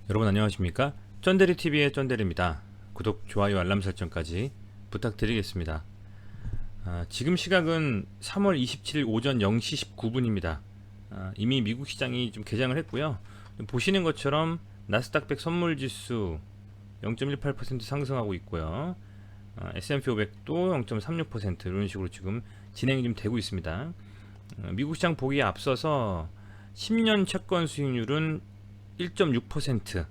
여러분 안녕하십니까? 쩐데리TV의 쩐데리입니다. 구독, 좋아요, 알람 설정까지 부탁드리겠습니다. 지금 시각은 3월 27일 오전 0시 19분입니다. 이미 미국 시장이 좀 개장을 했고요. 보시는 것처럼 나스닥 100 선물지수 0.18% 상승하고 있고요. S&P 500도 0.36% 이런 식으로 지금 진행이 좀 되고 있습니다. 미국 시장 보기에 앞서서 10년 채권 수익률은 1.6%,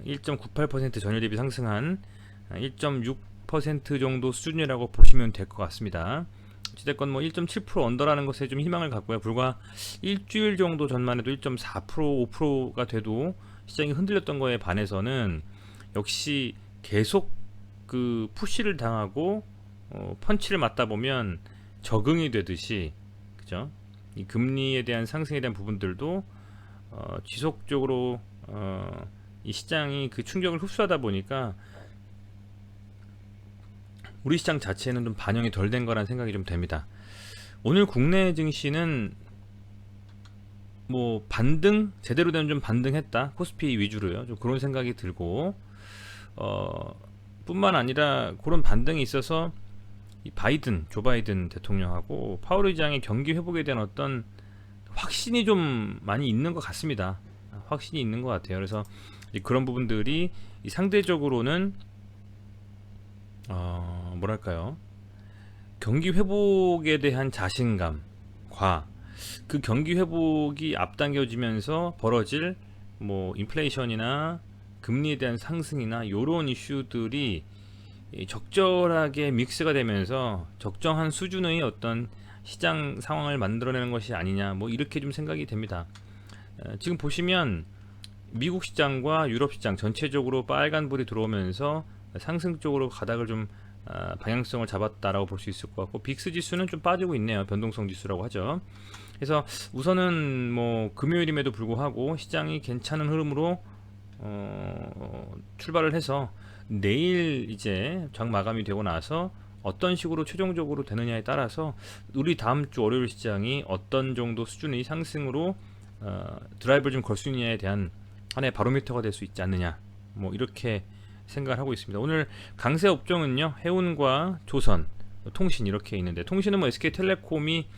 1.98% 전일 대비 상승한 1.6% 정도 수준이라고 보시면 될 것 같습니다. 어찌됐건 뭐 1.7% 언더라는 것에 좀 희망을 갖고요. 불과 일주일 정도 전만 해도 1.4%, 5%가 돼도 시장이 흔들렸던 거에 반해서는 역시 계속 그 푸시를 당하고 펀치를 맞다 보면 적응이 되듯이, 그죠? 이 금리에 대한 상승에 대한 부분들도 지속적으로 이 시장이 그 충격을 흡수하다 보니까 우리 시장 자체에는 좀 반영이 덜 된 거란 생각이 좀 됩니다. 오늘 국내 증시는 뭐 반등, 제대로 된 좀 반등했다, 코스피 위주로요. 좀 그런 생각이 들고 뿐만 아니라 그런 반등이 있어서 이 조 바이든 대통령하고 파월 의장의 경기 회복에 대한 어떤 확신이 좀 많이 있는 것 같습니다. 확신이 있는 것 같아요. 그래서 그런 부분들이 상대적으로는 뭐랄까요, 경기 회복에 대한 자신감과 그 경기 회복이 앞당겨지면서 벌어질 뭐 인플레이션이나 금리에 대한 상승이나 이런 이슈들이 적절하게 믹스가 되면서 적정한 수준의 어떤 시장 상황을 만들어내는 것이 아니냐, 뭐 이렇게 좀 생각이 됩니다. 지금 보시면 미국 시장과 유럽 시장 전체적으로 빨간불이 들어오면서 상승 쪽으로 가닥을 좀 방향성을 잡았다라고 볼 수 있을 것 같고, 빅스 지수는 좀 빠지고 있네요. 변동성 지수라고 하죠. 그래서 우선은 뭐 금요일임에도 불구하고 시장이 괜찮은 흐름으로 출발을 해서 내일 이제 장 마감이 되고 나서 어떤 식으로 최종적으로 되느냐에 따라서 우리 다음 주 월요일 시장이 어떤 정도 수준의 상승으로 드라이브를 좀 걸 수 있느냐에 대한 하나의 바로미터가 될 수 있지 않느냐, 뭐 이렇게 생각을 하고 있습니다. 오늘 강세 업종은요, 해운과 조선, 통신 이렇게 있는데, 통신은 뭐 SK텔레콤이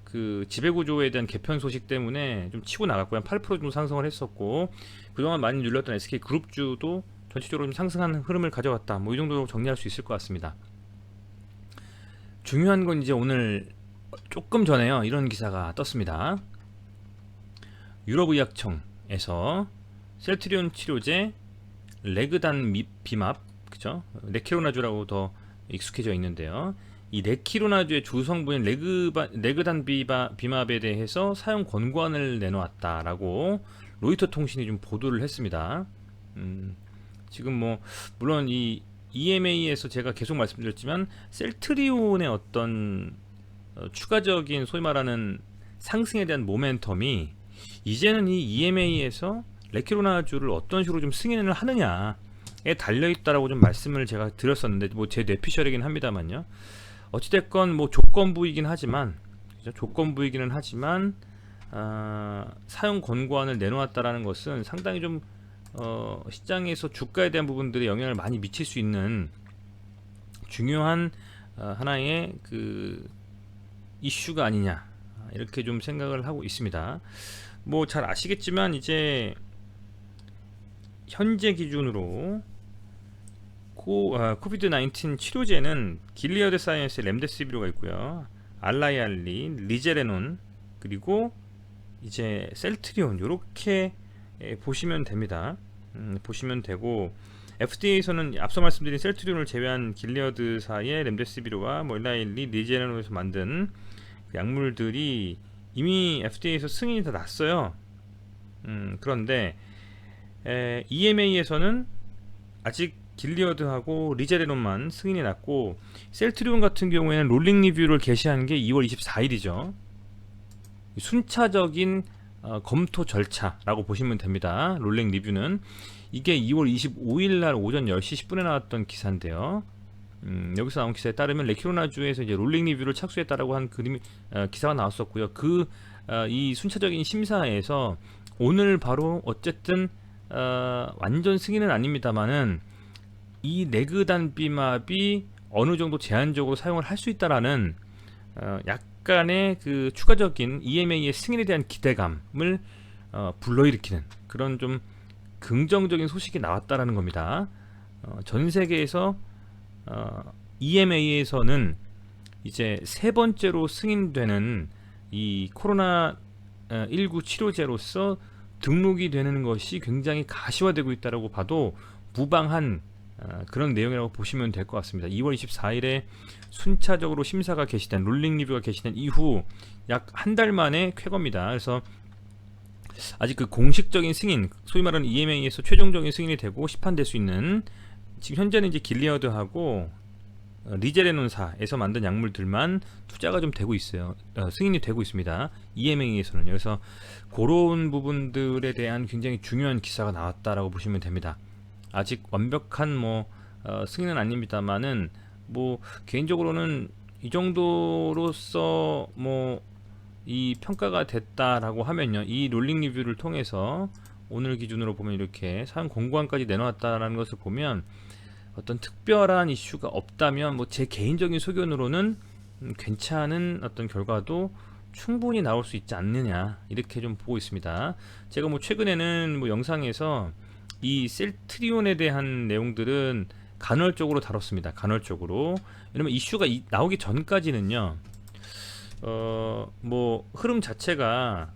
그 지배구조에 대한 개편 소식 때문에 좀 치고 나갔고요. 8% 정도 상승을 했었고, 그동안 많이 눌렸던 SK그룹주도 전체적으로 좀 상승하는 흐름을 가져갔다, 뭐 이 정도로 정리할 수 있을 것 같습니다. 중요한 건 이제 오늘 조금 전에요, 이런 기사가 떴습니다. 유럽의약청에서 셀트리온 치료제 레그단 비맙, 그죠? 레키로나주라고 더 익숙해져 있는데요. 이 레키로나주의 주성분인 레그단 비맙에 대해서 사용 권고안을 내놓았다라고 로이터 통신이 좀 보도를 했습니다. 지금 뭐 물론 이 EMA에서 제가 계속 말씀드렸지만 셀트리온의 어떤 추가적인 소위 말하는 상승에 대한 모멘텀이 이제는 이 EMA에서 레키로나주를 어떤 식으로 좀 승인을 하느냐에 달려있다라고 좀 말씀을 제가 드렸었는데, 뭐 제 뇌피셜이긴 합니다만요. 어찌됐건 뭐 조건부이긴 하지만, 그죠? 조건부이기는 하지만 사용 권고안을 내놓았다라는 것은 상당히 좀 시장에서 주가에 대한 부분들에 영향을 많이 미칠 수 있는 중요한 하나의 그 이슈가 아니냐, 이렇게 좀 생각을 하고 있습니다. 뭐 잘 아시겠지만 이제 현재 기준으로 코비드-19 치료제는 길리어드 사이언스의 렘데시비르가 있고요, 알라이알리, 리제레논, 그리고 이제 셀트리온, 이렇게 보시면 됩니다. 보시면 되고, FDA에서는 앞서 말씀드린 셀트리온을 제외한 길리어드사의 렘데시비르와 뭐 알라이알리, 리제레논에서 만든 그 약물들이 이미 FDA에서 승인이 다 났어요. 그런데 EMA에서는 아직 길리어드하고 리제레논만 승인이 났고, 셀트리온 같은 경우에는 롤링 리뷰를 개시한 게 2월 24일이죠. 순차적인 검토 절차라고 보시면 됩니다. 롤링 리뷰는 이게 2월 25일 날 오전 10시 10분에 나왔던 기사인데요. 여기서 나온 기사에 따르면 레키로나주에서 이제 롤링 리뷰를 착수했다라고 한 기사가 나왔었고요. 이 순차적인 심사에서 오늘 바로 어쨌든 완전 승인은 아닙니다만은 이 네그단비맙이 어느 정도 제한적으로 사용을 할 수 있다라는 약간의 그 추가적인 EMA의 승인에 대한 기대감을 불러일으키는 그런 좀 긍정적인 소식이 나왔다라는 겁니다. 전 세계에서 EMA에서는 이제 세 번째로 승인되는 이 코로나 19 치료제로서 등록이 되는 것이 굉장히 가시화되고 있다라고 봐도 무방한 그런 내용이라고 보시면 될 것 같습니다. 2월 24일에 순차적으로 심사가 개시된 롤링 리뷰가 개시된 이후 약 한 달 만에 쾌거입니다. 그래서 아직 그 공식적인 승인, 소위 말하는 EMA에서 최종적인 승인이 되고 시판될 수 있는, 지금 현재는 이제 길리어드하고 리제레논사에서 만든 약물들만 투자가 좀 되고 있어요. 승인이 되고 있습니다. EMA에서는. 그래서 그런 부분들에 대한 굉장히 중요한 기사가 나왔다라고 보시면 됩니다. 아직 완벽한 승인은 아닙니다만은 개인적으로는 이 정도로서 이 평가가 됐다라고 하면요, 이 롤링 리뷰를 통해서 오늘 기준으로 보면 이렇게 사용 공고안까지 내놓았다라는 것을 보면 어떤 특별한 이슈가 없다면 제 개인적인 소견으로는 괜찮은 어떤 결과도 충분히 나올 수 있지 않느냐, 이렇게 좀 보고 있습니다. 제가 최근에는 영상에서 이 셀트리온에 대한 내용들은 간헐적으로 다뤘습니다. 간헐적으로. 왜냐면 이슈가 나오기 전까지는요, 흐름 자체가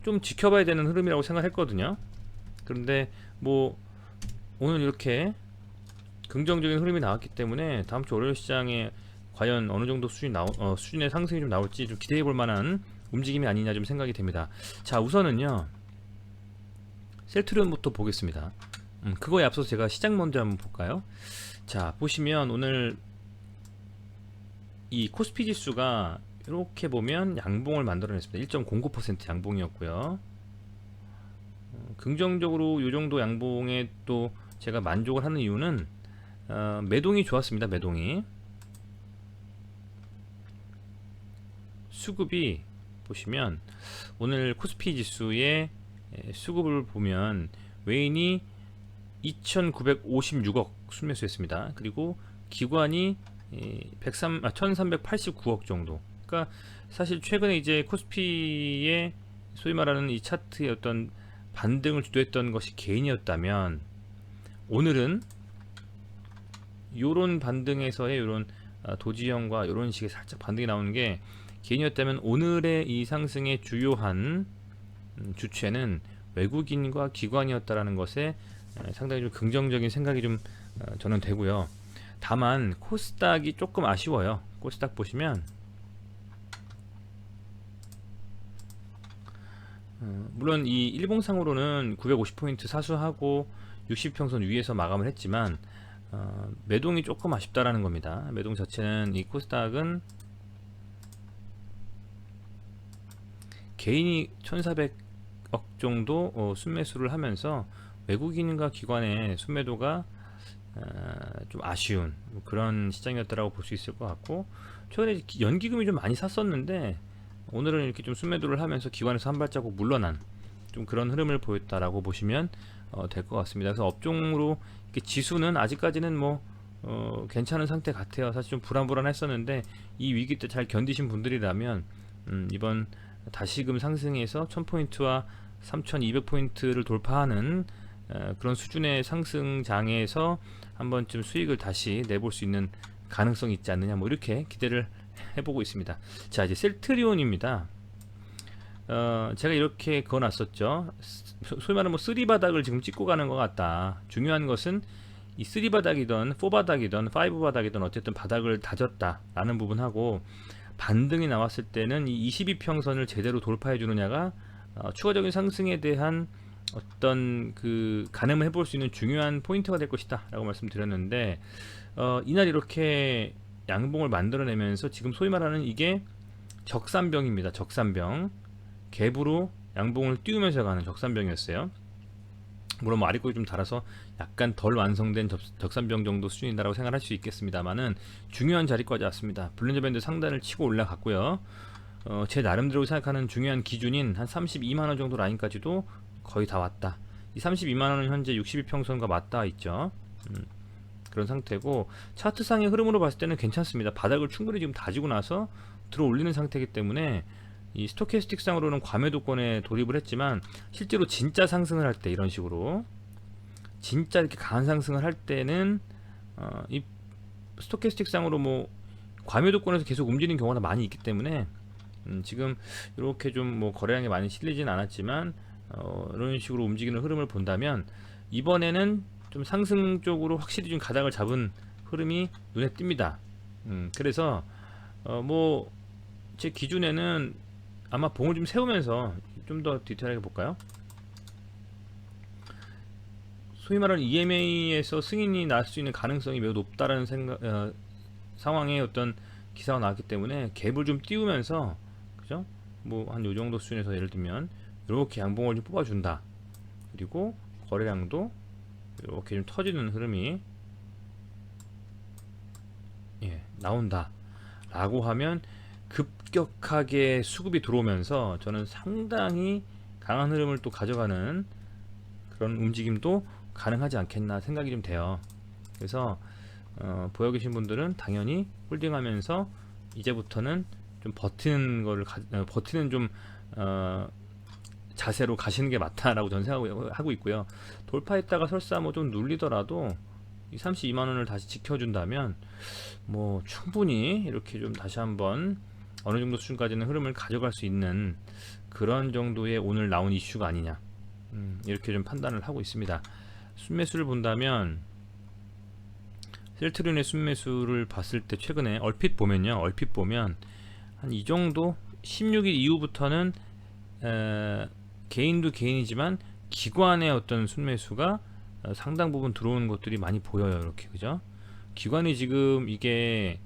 좀 지켜봐야 되는 흐름이라고 생각했거든요. 그런데 오늘 이렇게 긍정적인 흐름이 나왔기 때문에 다음 주 월요일 시장에 과연 어느 정도 수준의 상승이 좀 나올지 좀 기대해 볼 만한 움직임이 아니냐 좀 생각이 됩니다. 자, 우선은요, 셀트리온부터 보겠습니다. 그거에 앞서서 제가 시장 먼저 한번 볼까요? 자, 보시면 오늘 이 코스피 지수가 이렇게 보면 양봉을 만들어냈습니다. 1.09% 양봉이었고요. 긍정적으로 이 정도 양봉에 또 제가 만족을 하는 이유는 매동이 좋았습니다. 매동이 수급이 보시면 오늘 코스피 지수의 수급을 보면 외인이 2,956억 순매수했습니다. 그리고 기관이 1,389억 정도. 그러니까 사실 최근에 이제 코스피의 소위 말하는 이 차트의 어떤 반등을 주도했던 것이 개인이었다면, 오늘은 요런 반등에서의 요런 도지형과 요런 식의 살짝 반등이 나오는 게 개인이었다면, 오늘의 이 상승의 주요한 주체는 외국인과 기관이었다라는 것에 상당히 좀 긍정적인 생각이 좀 저는 되고요. 다만 코스닥이 조금 아쉬워요. 코스닥 보시면 물론 이 일봉상으로는 950포인트 사수하고 60평선 위에서 마감을 했지만 매동이 조금 아쉽다라는 겁니다. 매동 자체는, 이 코스닥은 개인이 1,400억 정도 순매수를 하면서 외국인과 기관의 순매도가 좀 아쉬운 그런 시장이었다라고 볼 수 있을 것 같고, 최근에 연기금이 좀 많이 샀었는데 오늘은 이렇게 좀 순매도를 하면서 기관에서 한 발자국 물러난 좀 그런 흐름을 보였다라고 보시면 될 것 같습니다. 그래서 업종으로 이렇게 지수는 아직까지는 괜찮은 상태 같아요. 사실 좀 불안했었는데 이 위기 때 잘 견디신 분들이라면 이번 다시금 상승에서 1000포인트와 3200포인트를 돌파하는 그런 수준의 상승장에서 한 번쯤 수익을 다시 내볼 수 있는 가능성이 있지 않느냐, 이렇게 기대를 해보고 있습니다. 자, 이제 셀트리온입니다. 제가 이렇게 그어놨었죠. 소위 말하면 3바닥을 지금 찍고 가는 것 같다. 중요한 것은 이 3바닥이든 4바닥이든 5바닥이든 어쨌든 바닥을 다졌다 라는 부분하고, 반등이 나왔을 때는 이 22평선을 제대로 돌파해 주느냐가 추가적인 상승에 대한 어떤 그 가늠을 해볼 수 있는 중요한 포인트가 될 것이다 라고 말씀드렸는데, 이날 이렇게 양봉을 만들어내면서 지금 소위 말하는 이게 적산병입니다. 적산병, 갭으로 양봉을 띄우면서 가는 적산병이었어요. 물론 아랫골이 좀 달아서 약간 덜 완성된 적산병 정도 수준이다라고 생각할 수 있겠습니다만은 중요한 자리까지 왔습니다. 볼린저 밴드 상단을 치고 올라갔고요. 제 나름대로 생각하는 중요한 기준인 한 32만원 정도 라인까지도 거의 다 왔다. 이 32만원은 현재 62평선과 맞닿아 있죠. 그런 상태고, 차트상의 흐름으로 봤을 때는 괜찮습니다. 바닥을 충분히 지금 다지고 나서 들어 올리는 상태이기 때문에 이 스토캐스틱상으로는 과매도권에 돌입을 했지만, 실제로 진짜 상승을 할 때, 이런 식으로 진짜 이렇게 강한 상승을 할 때는 이 스토캐스틱상으로 뭐 과매도권에서 계속 움직이는 경우가 많이 있기 때문에 지금 이렇게 좀 뭐 거래량이 많이 실리진 않았지만 이런 식으로 움직이는 흐름을 본다면, 이번에는 좀 상승 쪽으로 확실히 좀 가닥을 잡은 흐름이 눈에 띕니다. 그래서 뭐 제 기준에는 아마 봉을 좀 세우면서 좀 더 디테일하게 볼까요? 소위 말하는 EMA에서 승인이 날 수 있는 가능성이 매우 높다라는 상황에 어떤 기사가 나왔기 때문에 갭을 좀 띄우면서, 그죠? 뭐 한 요 정도 수준에서 예를 들면 이렇게 양봉을 좀 뽑아준다. 그리고 거래량도 이렇게 좀 터지는 흐름이 나온다 라고 하면, 급격하게 수급이 들어오면서 저는 상당히 강한 흐름을 또 가져가는 그런 움직임도 가능하지 않겠나 생각이 좀 돼요. 그래서 보여 계신 분들은 당연히 홀딩하면서 이제부터는 좀 버티는 거를 버티는 좀 자세로 가시는 게 맞다라고 저는 생각하고 있고요. 돌파했다가 설사 뭐 좀 눌리더라도 이 32만원을 다시 지켜준다면 뭐 충분히 이렇게 좀 다시 한번 어느 정도 수준까지는 흐름을 가져갈 수 있는 그런 정도의 오늘 나온 이슈가 아니냐, 이렇게 좀 판단을 하고 있습니다. 순매수를 본다면, 셀트리온의 순매수를 봤을 때 최근에 얼핏 보면 한 이 정도 16일 이후부터는 개인도 개인이지만 기관의 어떤 순매수가 상당 부분 들어오는 것들이 많이 보여요. 이렇게, 그죠? 기관이 지금 이게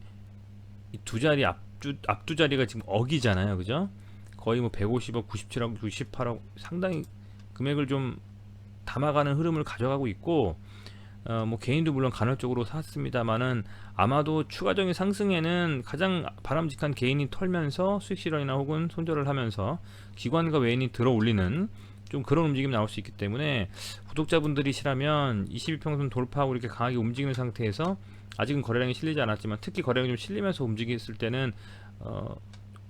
두 자리 앞두 자리가 지금 억이잖아요, 그죠? 거의 뭐 150억, 97억, 98억 상당히 금액을 좀 담아가는 흐름을 가져가고 있고, 뭐 개인도 물론 간헐적으로 샀습니다만은 아마도 추가적인 상승에는 가장 바람직한 개인이 털면서 수익 실현이나 혹은 손절을 하면서 기관과 외인이 들어 올리는 좀 그런 움직임이 나올 수 있기 때문에, 구독자분들이시라면 22평선 돌파하고 이렇게 강하게 움직이는 상태에서 아직은 거래량이 실리지 않았지만, 특히 거래량이 좀 실리면서 움직였을 때는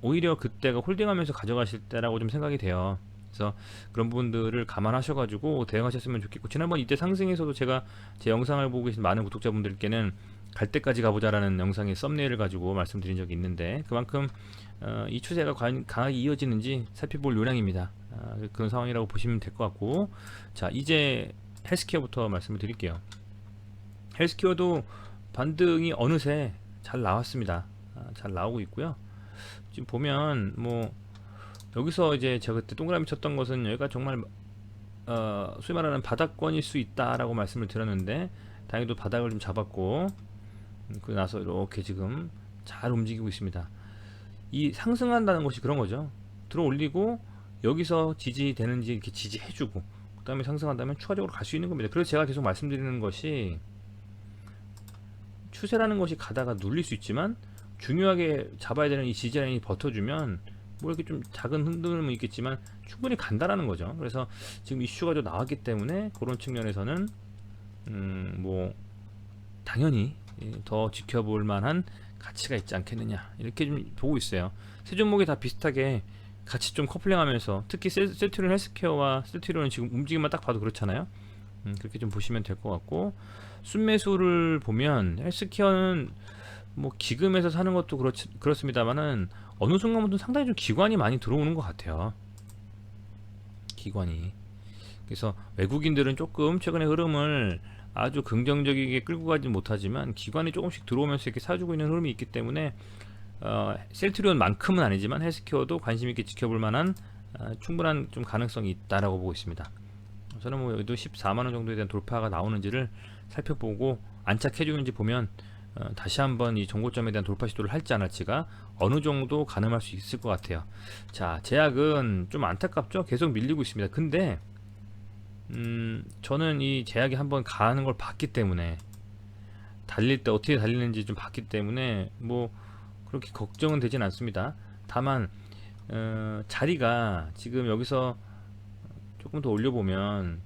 오히려 그때가 홀딩하면서 가져가실 때라고 좀 생각이 돼요. 그래서 그런 부분들을 감안하셔가지고 대응하셨으면 좋겠고, 지난번 이때 상승에서도 제가 제 영상을 보고 계신 많은 구독자분들께는 갈 때까지 가보자라는 영상의 썸네일을 가지고 말씀드린 적이 있는데, 그만큼 이 추세가 과연 강하게 이어지는지 살펴볼 요량입니다. 그런 상황이라고 보시면 될 것 같고, 자, 이제 헬스케어부터 말씀을 드릴게요. 헬스케어도 반등이 어느새 잘 나왔습니다. 잘 나오고 있고요. 지금 보면 뭐 여기서 이제 제가 그때 동그라미 쳤던 것은 여기가 정말 소위 말하는 바닥권일 수 있다라고 말씀을 드렸는데, 다행히도 바닥을 좀 잡았고, 그 나서 이렇게 지금 잘 움직이고 있습니다. 이 상승한다는 것이 그런 거죠. 들어 올리고 여기서 지지되는지 이렇게 지지해주고, 그 다음에 상승한다면 추가적으로 갈 수 있는 겁니다. 그래서 제가 계속 말씀드리는 것이, 추세라는 것이 가다가 눌릴 수 있지만 중요하게 잡아야 되는 이 지지라인이 버텨주면 뭐 이렇게 좀 작은 흔들림은 있겠지만 충분히 간다라는 거죠. 그래서 지금 이슈가 좀 나왔기 때문에 그런 측면에서는 뭐 당연히 더 지켜볼 만한 가치가 있지 않겠느냐, 이렇게 좀 보고 있어요. 세 종목이 다 비슷하게 같이 좀 커플링하면서, 특히 셀트리온 헬스케어와 셀트리온은 지금 움직임만 딱 봐도 그렇잖아요. 그렇게 좀 보시면 될 것 같고, 순매수를 보면 헬스케어는 뭐 기금에서 사는 것도 그렇습니다만은 어느 순간부터 상당히 좀 기관이 많이 들어오는 것 같아요. 기관이. 그래서 외국인들은 조금 최근의 흐름을 아주 긍정적이게 끌고 가지 못하지만 기관이 조금씩 들어오면서 이렇게 사주고 있는 흐름이 있기 때문에 셀트리온만큼은 아니지만 헬스케어도 관심 있게 지켜볼 만한 충분한 좀 가능성이 있다라고 보고 있습니다. 저는 뭐 여기도 14만원 정도에 대한 돌파가 나오는지를 살펴보고 안착해주는지 보면 다시 한번 이 정고점에 대한 돌파 시도를 할지 안 할지가 어느 정도 가늠할 수 있을 것 같아요. 자, 제약은 좀 안타깝죠. 계속 밀리고 있습니다. 근데 저는 이 제약이 한번 가는 걸 봤기 때문에, 달릴 때 어떻게 달리는지 좀 봤기 때문에 뭐 그렇게 걱정은 되진 않습니다. 다만 자리가 지금 여기서 조금 더 올려보면,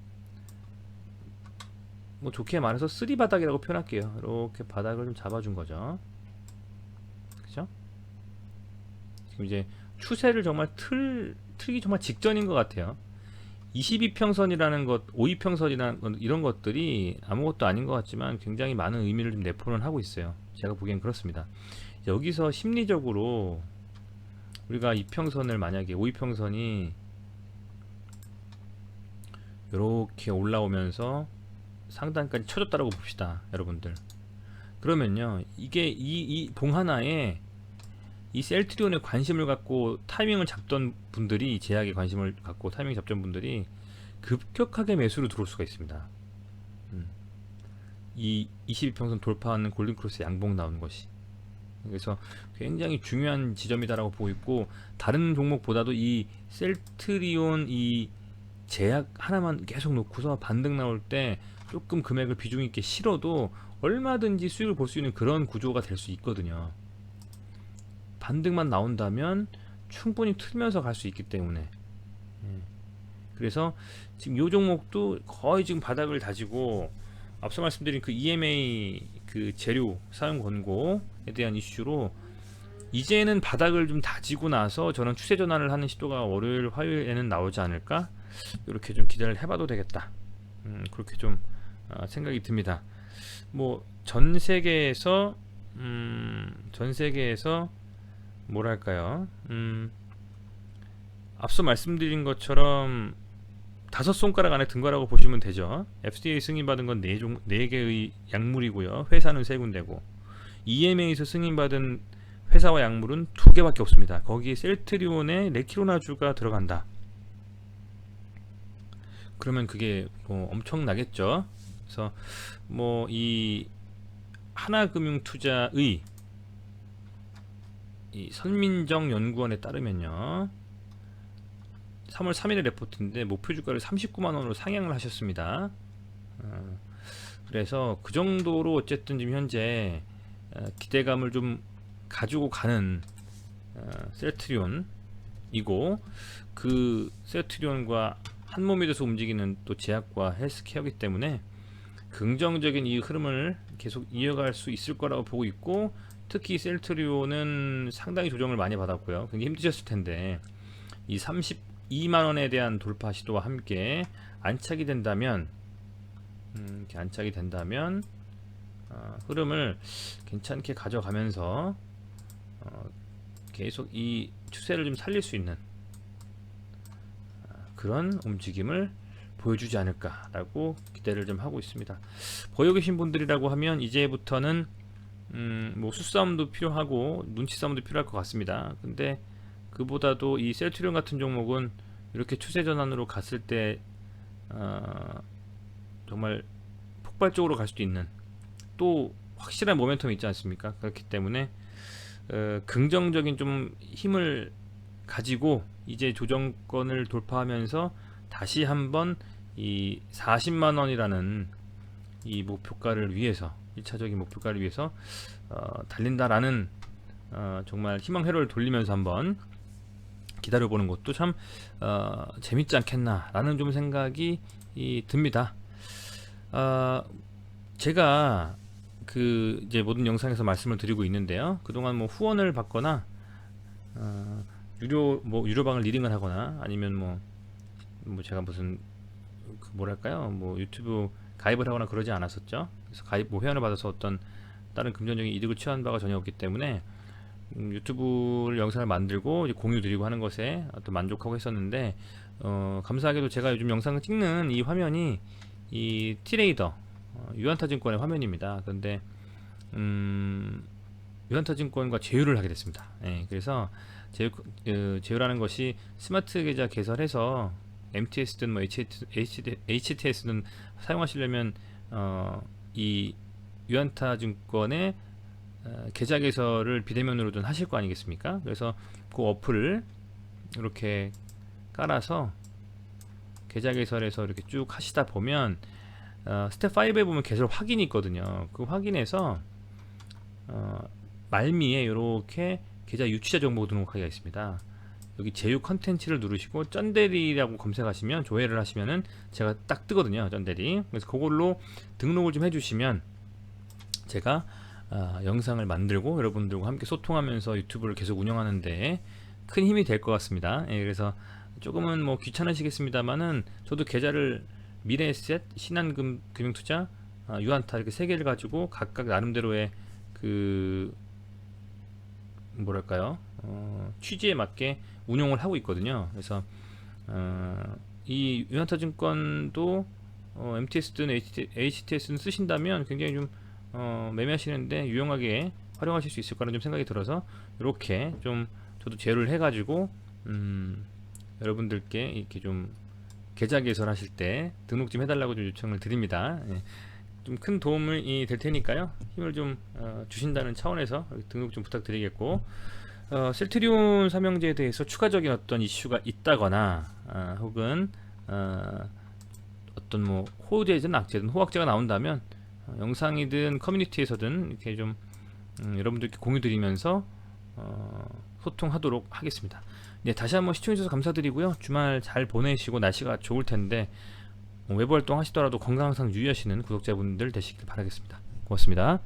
뭐 좋게 말해서 쓰리 바닥이라고 표현할게요. 이렇게 바닥을 좀 잡아준 거죠. 그죠? 지금 이제 추세를 정말 틀기 정말 직전인 것 같아요. 22평선이라는 것, 52평선이라는 것, 이런 것들이 아무것도 아닌 것 같지만 굉장히 많은 의미를 좀 내포는 하고 있어요. 제가 보기엔 그렇습니다. 여기서 심리적으로 우리가 이평선을 만약에 52평선이 이렇게 올라오면서 상단까지 쳐줬다라고 봅시다, 여러분들. 그러면요, 이게 이 봉 하나에 이 셀트리온에 관심을 갖고 타이밍을 잡던 분들이, 제약에 관심을 갖고 타이밍 잡던 분들이 급격하게 매수로 들어올 수가 있습니다. 이 22평선 돌파하는 골든크로스 양봉 나오는 것이, 그래서 굉장히 중요한 지점이다라고 보고 있고, 다른 종목보다도 이 셀트리온 이 제약 하나만 계속 놓고서 반등 나올 때 조금 금액을 비중 있게 실어도 얼마든지 수익을 볼 수 있는 그런 구조가 될 수 있거든요. 반등만 나온다면 충분히 틀면서 갈 수 있기 때문에. 그래서 지금 이 종목도 거의 지금 바닥을 다지고, 앞서 말씀드린 그 EMA 그 재료 사용 권고에 대한 이슈로 이제는 바닥을 좀 다지고 나서 저는 추세 전환을 하는 시도가 월요일 화요일에는 나오지 않을까, 이렇게 좀 기대를 해봐도 되겠다, 그렇게 좀 생각이 듭니다. 뭐 전 세계에서 뭐랄까요, 앞서 말씀드린 것처럼 5손가락 안에 든 거라고 보시면 되죠. FDA 승인받은 건 4개의 약물이고요. 회사는 3군데고, EMA에서 승인받은 회사와 약물은 2개밖에 없습니다. 거기에 셀트리온에 레키로나주가 들어간다. 그러면 그게 뭐 엄청나겠죠. 그래서 뭐 이 하나금융투자의 이 선민정 연구원에 따르면요, 3월 3일의 레포트인데 목표 주가를 39만원으로 상향을 하셨습니다. 그래서 그 정도로 어쨌든 지금 현재 기대감을 좀 가지고 가는 셀트리온이고, 그 셀트리온과 한몸이 돼서 움직이는 또 제약과 헬스케어이기 때문에 긍정적인 이 흐름을 계속 이어갈 수 있을 거라고 보고 있고, 특히 셀트리온은 상당히 조정을 많이 받았고요. 굉장히 힘드셨을 텐데 이 32만원에 대한 돌파 시도와 함께 안착이 된다면, 이렇게 안착이 된다면 흐름을 괜찮게 가져가면서 계속 이 추세를 좀 살릴 수 있는 그런 움직임을 보여주지 않을까라고 기대를 좀 하고 있습니다. 보여 계신 분들이라고 하면 이제부터는 뭐 수싸움도 필요하고 눈치 싸움도 필요할 것 같습니다. 근데 그보다도 이 셀트리온 같은 종목은 이렇게 추세 전환으로 갔을 때 정말 폭발적으로 갈 수도 있는, 또 확실한 모멘텀이 있지 않습니까? 그렇기 때문에 긍정적인 좀 힘을 가지고 이제 조정권을 돌파하면서 다시 한번 이 40만원이라는 이 목표가를 위해서, 1차적인 목표가를 위해서 달린다라는 정말 희망 회로를 돌리면서 한번 기다려보는 것도 참 재밌지 않겠나 라는 좀 생각이 듭니다. 제가 그 이제 모든 영상에서 말씀을 드리고 있는데요, 그동안 뭐 후원을 받거나 유료방을 리딩을 하거나 아니면 뭐 제가 무슨 그 뭐랄까요, 뭐 유튜브 가입을 하거나 그러지 않았었죠. 그래서 가입 회원을 받아서 어떤 다른 금전적인 이득을 취한 바가 전혀 없기 때문에 유튜브를 영상을 만들고 이제 공유 드리고 하는 것에 또 만족하고 했었는데, 감사하게도 제가 요즘 영상을 찍는 이 화면이 이 T레이더 유한타증권의 화면입니다. 그런데 유한타증권과 제휴를 하게 됐습니다. 그래서 제휴라는 것이 스마트 계좌 개설해서 MTS든 뭐 HTS든 사용하시려면 이 유한타증권의 계좌 개설을 비대면으로든 하실 거 아니겠습니까? 그래서 그 어플을 이렇게 깔아서 계좌 개설해서 이렇게 쭉 하시다 보면 스텝 5에 보면 개설 확인이 있거든요. 그 확인해서 말미에 이렇게 계좌 유치자 정보 등록하기가 있습니다. 여기 제휴 컨텐츠를 누르시고 쩐대리라고 검색하시면 조회를 하시면은 제가 딱 뜨거든요. 쩐대리. 그래서 그걸로 등록을 좀 해주시면 제가 영상을 만들고 여러분들과 함께 소통하면서 유튜브를 계속 운영하는데 큰 힘이 될 것 같습니다. 예, 그래서 조금은 뭐 귀찮으시겠습니다만은 저도 계좌를 미래에셋, 신한금융투자, 유한타 이렇게 세 개를 가지고 각각 나름대로의 그 뭐랄까요 취지에 맞게 운용을 하고 있거든요. 그래서 이 유한타증권도 MTS든 HTS든 쓰신다면 굉장히 좀 매매하시는데 유용하게 활용하실 수 있을 거라는 좀 생각이 들어서 이렇게 좀 저도 제휴를 해가지고 여러분들께 이렇게 좀 계좌 개설하실 때 등록 좀 해달라고 좀 요청을 드립니다. 예. 좀 큰 도움이 될 테니까요. 힘을 좀 주신다는 차원에서 등록 좀 부탁드리겠고, 셀트리온 삼형제에 대해서 추가적인 어떤 이슈가 있다거나 혹은 어떤 뭐 호재든 악재든 호학제가 나온다면 영상이든 커뮤니티에서든 이렇게 좀 여러분들께 공유 드리면서 소통하도록 하겠습니다. 네, 다시 한번 시청해주셔서 감사드리고요. 주말 잘 보내시고 날씨가 좋을 텐데 외부 활동 하시더라도 건강 항상 유의하시는 구독자분들 되시길 바라겠습니다. 고맙습니다.